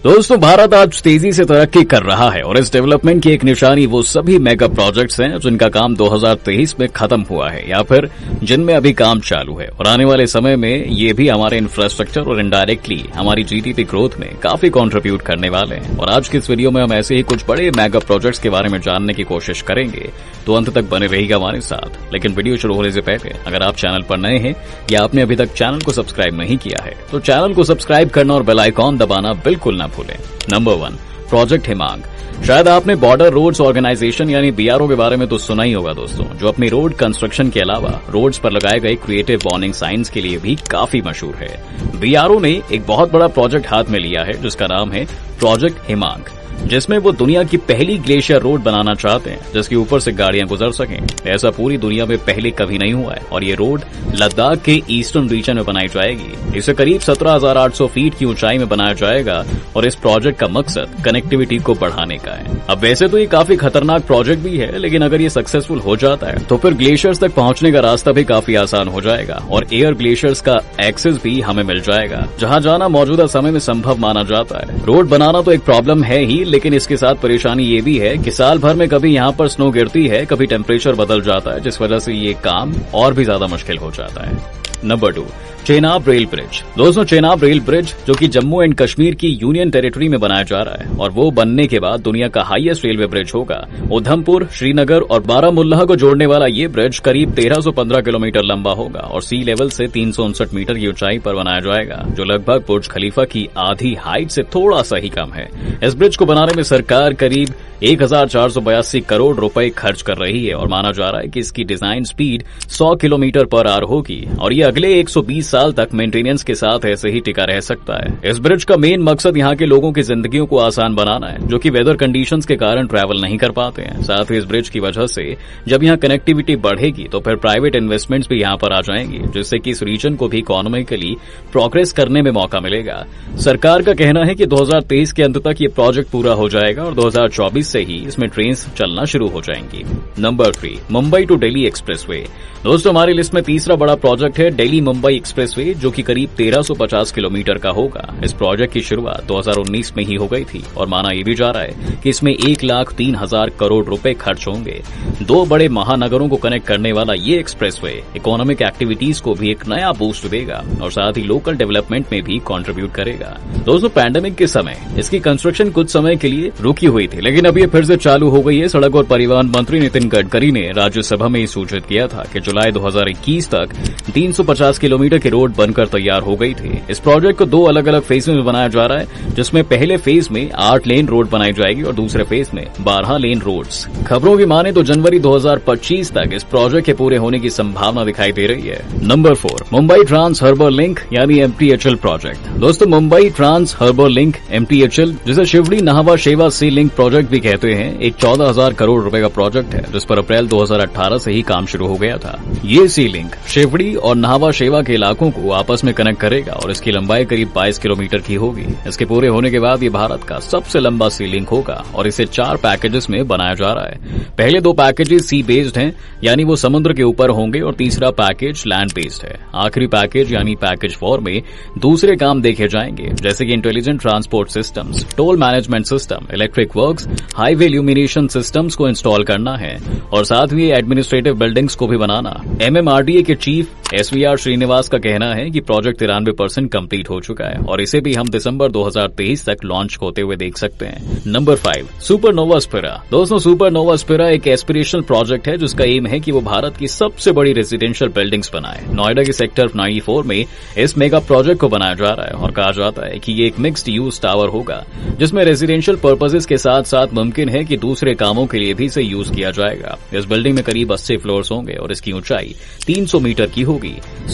दोस्तों, भारत आज तेजी से तरक्की कर रहा है और इस डेवलपमेंट की एक निशानी वो सभी मेगा प्रोजेक्ट्स हैं जिनका काम 2023 में खत्म हुआ है या फिर जिनमें अभी काम चालू है और आने वाले समय में ये भी हमारे इंफ्रास्ट्रक्चर और इनडायरेक्टली हमारी जीडीपी ग्रोथ में काफी कंट्रीब्यूट करने वाले हैं। और आज की इस वीडियो में हम ऐसे ही कुछ बड़े मेगा प्रोजेक्ट्स के बारे में जानने की कोशिश करेंगे, तो अंत तक बने रहिएगा हमारे साथ। लेकिन वीडियो शुरू होने से पहले अगर आप चैनल पर नए हैं या आपने अभी तक चैनल को सब्सक्राइब नहीं किया है तो चैनल को सब्सक्राइब करना और बेल आइकॉन दबाना बिल्कुल न भूलें। Number 1, project Himang. शायद आपने बॉर्डर रोड्स ऑर्गेनाइजेशन यानी बीआरओ के बारे में तो सुना ही होगा दोस्तों, जो अपनी रोड कंस्ट्रक्शन के अलावा रोड्स पर लगाए गए क्रिएटिव वार्निंग साइंस के लिए भी काफी मशहूर है। बीआरओ ने एक बहुत बड़ा प्रोजेक्ट हाथ में लिया है जिसका नाम है प्रोजेक्ट हिमांग, जिसमें वो दुनिया की पहली ग्लेशियर रोड बनाना चाहते हैं जिसके ऊपर से गाड़ियां गुजर सकें। ऐसा पूरी दुनिया में पहले कभी नहीं हुआ है और ये रोड लद्दाख के ईस्टर्न रीजन में बनाई जाएगी। इसे करीब 17,800 फीट की ऊंचाई में बनाया जाएगा और इस प्रोजेक्ट का मकसद कनेक्टिविटी को बढ़ाने का है। अब वैसे तो ये काफी खतरनाक प्रोजेक्ट भी है, लेकिन अगर ये सक्सेसफुल हो जाता है तो फिर ग्लेशियर्स तक पहुंचने का रास्ता भी काफी आसान हो जाएगा और एयर ग्लेशियर्स का एक्सेस भी हमें मिल जाएगा, जहां जाना मौजूदा समय में संभव माना जाता है। रोड बनाना तो एक प्रॉब्लम है ही, लेकिन इसके साथ परेशानी ये भी है कि साल भर में कभी यहाँ पर स्नो गिरती है, कभी टेम्परेचर बदल जाता है, जिस वजह से ये काम और भी ज्यादा मुश्किल हो जाता है। Number 2, Chenab rail bridge. दोस्तों, चेनाब रेल ब्रिज जो कि जम्मू एंड कश्मीर की यूनियन टेरिटरी में बनाया जा रहा है और वो बनने के बाद दुनिया का हाईएस्ट रेलवे ब्रिज होगा। उधमपुर, श्रीनगर और बारामुल्ला को जोड़ने वाला ये ब्रिज करीब 1315 किलोमीटर लंबा होगा और सी लेवल से 359 मीटर की ऊंचाई पर बनाया जाएगा, जो लगभग बुर्ज खलीफा की आधी हाइट से थोड़ा सा ही कम है। इस ब्रिज को बनाने में सरकार करीब 1482 करोड़ रुपए खर्च कर रही है और माना जा रहा है कि इसकी design speed 100 kilometre per hour होगी और ये अगले 120 साल तक मेंटेनेंस के साथ ऐसे ही टिका रह सकता है। इस ब्रिज का मेन मकसद यहाँ के लोगों की जिंदगियों को आसान बनाना है, जो कि वेदर कंडीशंस के कारण ट्रैवल नहीं कर पाते हैं। साथ ही इस ब्रिज की वजह से जब यहाँ कनेक्टिविटी बढ़ेगी तो फिर प्राइवेट इन्वेस्टमेंट्स भी यहाँ पर आ जाएंगी, जिससे कि इस रीजन को भी इकोनॉमिकली प्रोग्रेस करने में मौका मिलेगा। सरकार का कहना है कि 2023 के अंत तक ये प्रोजेक्ट पूरा हो जाएगा और 2024 से ही इसमें ट्रेन चलना शुरू हो जाएंगी। Number 3, Mumbai to Delhi expressway. दोस्तों, हमारी लिस्ट में तीसरा बड़ा प्रोजेक्ट है दिल्ली मुंबई एक्सप्रेसवे, जो कि करीब 1350 किलोमीटर का होगा। इस प्रोजेक्ट की शुरुआत 2019 में ही हो गई थी और माना यह भी जा रहा है कि इसमें 1,03,000 करोड़ रुपए खर्च होंगे। 2 बड़े महानगरों को कनेक्ट करने वाला ये एक्सप्रेसवे इकोनॉमिक एक्टिविटीज को भी एक नया बूस्ट देगा और साथ ही लोकल डेवलपमेंट में भी कंट्रीब्यूट करेगा। दोस्तों, पैंडेमिक के समय इसकी कंस्ट्रक्शन कुछ समय के लिए रुकी हुई थी, लेकिन अब ये फिर से चालू हो गई है। सड़क और परिवहन मंत्री नितिन गडकरी ने राज्यसभा में सूचित किया था कि जुलाई 2021 तक 350 किलोमीटर की रोड बनकर तैयार हो गई थी। इस प्रोजेक्ट को 2 अलग अलग फेज में बनाया जा रहा है, जिसमें पहले फेज में 8 लेन रोड बनाई जाएगी और दूसरे फेज में 12 लेन रोड्स। खबरों की माने तो जनवरी 2025 तक इस प्रोजेक्ट के पूरे होने की संभावना दिखाई दे रही है। Number 4, Mumbai trans harbour link यानी MTHL प्रोजेक्ट। दोस्तों, Mumbai trans harbour link MTHL, जिसे शिवड़ी नाहवा शेवा सी लिंक प्रोजेक्ट भी कहते हैं, एक 14,000 करोड़ रुपए का प्रोजेक्ट है जिस पर अप्रैल 2018 से ही काम शुरू हो गया था। ये सी लिंक शिवड़ी और नाहवा शेवा के इलाकों को आपस में कनेक्ट करेगा और इसकी लंबाई करीब 22 किलोमीटर की होगी। इसके पूरे होने के बाद ये भारत का सबसे लंबा सी लिंक होगा और इसे 4 पैकेजेस में बनाया जा रहा है। पहले 2 पैकेजेस सी बेस्ड हैं, यानी वो समुद्र के ऊपर होंगे और तीसरा पैकेज लैंड बेस्ड है। आखिरी पैकेज यानी पैकेज 4 में दूसरे काम देखे जाएंगे, जैसे कि intelligent transport systems, toll management system, electric works, highway illumination systems को इंस्टॉल करना है और साथ ही एडमिनिस्ट्रेटिव बिल्डिंग्स को भी बनाना। MMRDA के चीफ SVR श्रीनिवास का कहना है कि प्रोजेक्ट 93% कंप्लीट हो चुका है और इसे भी हम दिसंबर 2023 तक लॉन्च होते हुए देख सकते हैं। Number 5, supernova Spira. दोस्तों, सुपरनोवा स्पिरा एक एस्पिरेशनल प्रोजेक्ट है जिसका एम है कि वो भारत की सबसे बड़ी रेजिडेंशियल बिल्डिंग्स बनाए। नोएडा के सेक्टर 94 में इस मेगा प्रोजेक्ट को बनाया जा रहा है और कहा जाता है कि ये एक मिक्स्ड यूज टावर होगा, जिसमें रेजिडेंशियल पर्पसेस के साथ साथ मुमकिन है कि दूसरे कामों के लिए भी इसे यूज किया जाएगा। इस बिल्डिंग में करीब 80 फ्लोर्स होंगे और इसकी ऊंचाई 300 मीटर की होगी।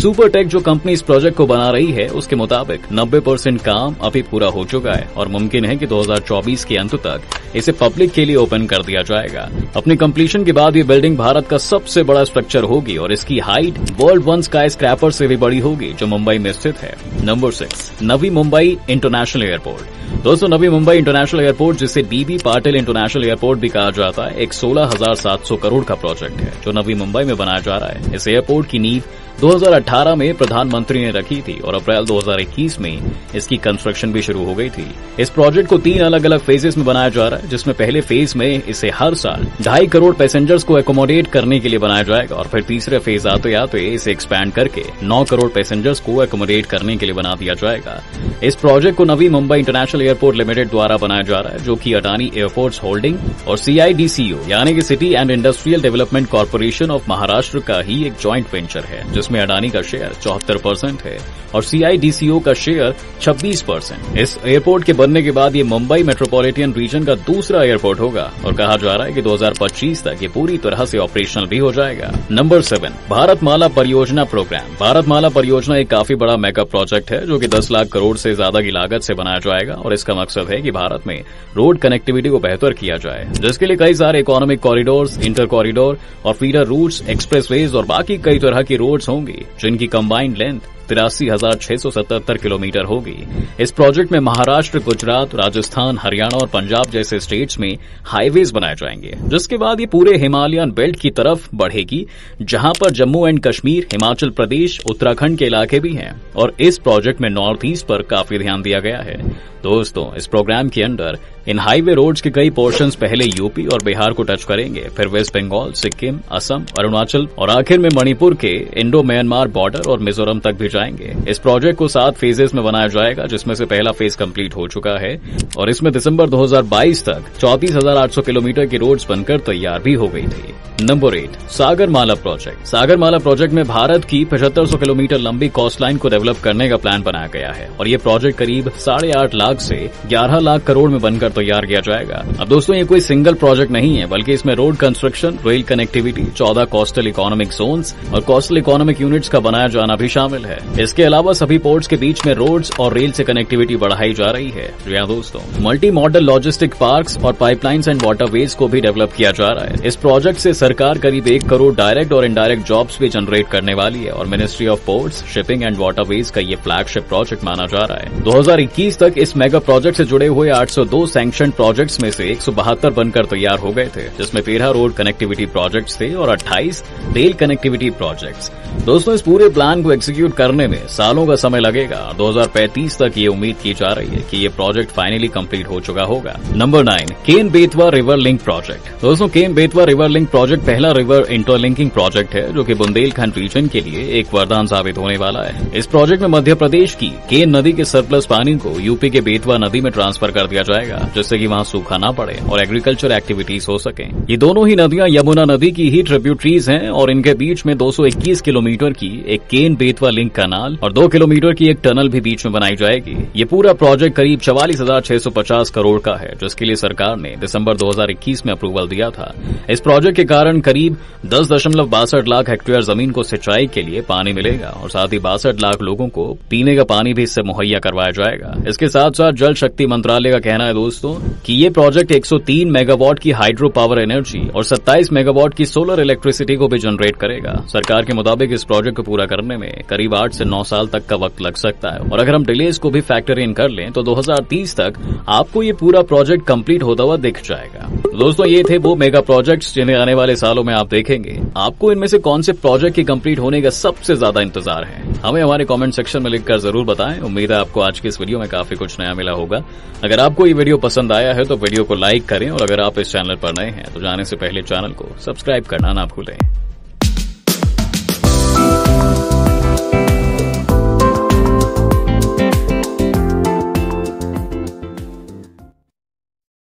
सुपरटेक जो कंपनी इस प्रोजेक्ट को बना रही है, उसके मुताबिक 90% काम अभी पूरा हो चुका है और मुमकिन है कि 2024 के अंत तक इसे पब्लिक के लिए ओपन कर दिया जाएगा। अपनी कंप्लीशन के बाद ये बिल्डिंग भारत का सबसे बड़ा स्ट्रक्चर होगी और इसकी हाइट वर्ल्ड 1 स्काई स्क्रैपर से भी बड़ी होगी, जो मुंबई में स्थित है। Number 6, Navi Mumbai international airport. दोस्तों, नवी मुंबई इंटरनेशनल एयरपोर्ट, जिसे BB पाटिल इंटरनेशनल एयरपोर्ट भी कहा जाता है, एक 16,700 करोड़ का प्रोजेक्ट है जो नवी मुंबई में बनाया जा रहा है। इस एयरपोर्ट की नींव 2018 में प्रधानमंत्री ने रखी थी और अप्रैल 2021 में इसकी कंस्ट्रक्शन भी शुरू हो गई थी। इस प्रोजेक्ट को 3 अलग अलग फेजेस में बनाया जा रहा है, जिसमें पहले फेज में इसे हर साल 2.5 करोड़ पैसेंजर्स को एकोमोडेट करने के लिए बनाया जाएगा और फिर तीसरे फेज आते आते इसे एक्सपैंड करके 9 करोड़ पैसेंजर्स को एकोमोडेट करने के लिए बना दिया जाएगा। इस प्रोजेक्ट को Navi Mumbai international airport limited द्वारा बनाया जा रहा है, जो कि अडानी एयरपोर्ट्स होल्डिंग और CIDCO यानी कि city and industrial development corporation of Maharashtra का ही एक जॉइंट वेंचर है, जिसमें अडानी का शेयर 74% है और CIDCO का शेयर 26%। इस एयरपोर्ट के बनने के बाद ये मुंबई मेट्रोपॉलिटन रीजन का दूसरा एयरपोर्ट होगा और कहा जा रहा है कि 2025 तक ये पूरी तरह से ऑपरेशनल भी हो जाएगा। नंबर 7, भारतमाला परियोजना प्रोग्राम। भारतमाला परियोजना एक काफी बड़ा मेगा प्रोजेक्ट है जो कि 10 लाख करोड़ से ज्यादा की लागत से बनाया जाएगा और इसका मकसद है कि भारत में रोड कनेक्टिविटी को बेहतर किया जाए, जिसके लिए कई सारे इकोनॉमिक कॉरिडोर्स, इंटर कॉरिडोर और फीडर रूट्स, एक्सप्रेसवेज और बाकी कई तरह की रोड्स होंगी, जिनकी कंबाइंड लेंथ 83,677 किलोमीटर होगी। इस प्रोजेक्ट में महाराष्ट्र, गुजरात, राजस्थान, हरियाणा और पंजाब जैसे स्टेट्स में हाईवेज बनाए जाएंगे, जिसके बाद ये पूरे हिमालयन बेल्ट की तरफ बढ़ेगी, जहां पर जम्मू एंड कश्मीर, हिमाचल प्रदेश, उत्तराखंड के इलाके भी हैं और इस प्रोजेक्ट में नॉर्थ ईस्ट पर काफी ध्यान दिया गया है। दोस्तों, इस प्रोग्राम के अंडर इन हाईवे रोड्स के कई पोर्शंस पहले यूपी और बिहार को टच करेंगे, फिर वेस्ट बंगाल, सिक्किम, असम, अरुणाचल और आखिर में मणिपुर के इंडो म्यांमार बॉर्डर और मिजोरम तक भी जाएंगे। इस प्रोजेक्ट को 7 फेजेस में बनाया जाएगा, जिसमें से पहला फेज कंप्लीट हो चुका है और इसमें दिसंबर 2022 तक 34,800 किलोमीटर की रोड्स बनकर तैयार भी हो गई थी। Number 8, Sagarmala project. Sagarmala project में भारत की 7500 किलोमीटर लंबी कोस्ट लाइन को डेवलप करने का प्लान बनाया गया है और ये प्रोजेक्ट करीब 8.5 लाख से 11 लाख करोड़ में बनकर तैयार किया जाएगा। अब दोस्तों, ये कोई सिंगल प्रोजेक्ट नहीं है, बल्कि इसमें road construction, rail connectivity, 14 coastal economic zones और कोस्टल इकोनॉमिक यूनिट्स का बनाया जाना भी शामिल है। इसके अलावा सभी पोर्ट्स के बीच में रोड्स और रेल से कनेक्टिविटी बढ़ाई जा रही है। जी हां दोस्तों, मल्टी मॉडल लॉजिस्टिक पार्क्स और पाइपलाइंस एंड वाटरवेज को भी डेवलप किया जा रहा है। इस प्रोजेक्ट से सरकार करीब 1 करोड़ डायरेक्ट और इनडायरेक्ट जॉब्स भी जनरेट करने वाली है और ministry of ports, shipping and waterways का ये फ्लैगशिप प्रोजेक्ट माना जा रहा है। 2021 तक इस मेगा प्रोजेक्ट से जुड़े हुए 802 सैंक्शन प्रोजेक्ट्स में से 172 बनकर तैयार हो गए थे, जिसमें 13 रोड कनेक्टिविटी प्रोजेक्ट्स थे और 28 रेल कनेक्टिविटी प्रोजेक्ट्स। दोस्तों, इस पूरे प्लान को एग्जीक्यूट करने में सालों का समय लगेगा। 2035 तक ये उम्मीद की जा रही है कि ये प्रोजेक्ट फाइनली कंप्लीट हो चुका होगा। Number 9, Ken Betwa river link project. दोस्तों, Ken Betwa river link project पहला रिवर इंटरलिंकिंग प्रोजेक्ट है जो कि बुंदेलखंड रीजन के लिए एक वरदान साबित होने वाला है। इस प्रोजेक्ट में मध्य प्रदेश की केन नदी के सरप्लस पानी को यूपी के बेतवा नदी में ट्रांसफर कर दिया जाएगा, जिससे कि वहां सूखा न पड़े और एग्रीकल्चर एक्टिविटीज हो सके। ये दोनों ही नदियां यमुना नदी की ही ट्रिब्यूटरीज हैं और इनके बीच में 221 किलोमीटर की एक केन बेतवा लिंक कैनाल और 2 किलोमीटर की एक टनल भी बीच में बनाई जाएगी। ये पूरा प्रोजेक्ट करीब 44,650 करोड़ का है, जिसके लिए सरकार ने दिसंबर 2021 में अप्रूवल दिया था। इस प्रोजेक्ट के कारण करीब 10.62 लाख हेक्टेयर जमीन को सिंचाई के लिए पानी मिलेगा और साथ ही 62 लाख लोगों को पीने का पानी भी इससे मुहैया करवाया जाएगा। इसके साथ साथ जल शक्ति मंत्रालय का कहना है दोस्तों कि ये प्रोजेक्ट 103 मेगावाट की हाइड्रो पावर एनर्जी और 27 मेगावाट की सोलर इलेक्ट्रिसिटी को भी जनरेट करेगा। सरकार के मुताबिक इस प्रोजेक्ट को पूरा करने में करीब 8 से 9 साल तक का वक्त लग सकता है और अगर हम डिलेज को भी फैक्टर इन कर लें तो 2030 तक आपको ये पूरा प्रोजेक्ट कंप्लीट होता हुआ दिख जाएगा। दोस्तों, ये थे वो मेगा प्रोजेक्ट्स जिन्हें आने वाले सालों में आप देखेंगे। आपको इनमें से कौन से प्रोजेक्ट के कंप्लीट होने का सबसे ज्यादा इंतजार है, हमें हमारे कमेंट सेक्शन में लिखकर जरूर बताएं। उम्मीद है आपको आज की इस वीडियो में काफी कुछ नया मिला होगा। अगर आपको ये वीडियो पसंद आया है तो वीडियो को लाइक करें और अगर आप इस चैनल पर नए हैं तो जाने से पहले चैनल को सब्सक्राइब करना ना भूलें।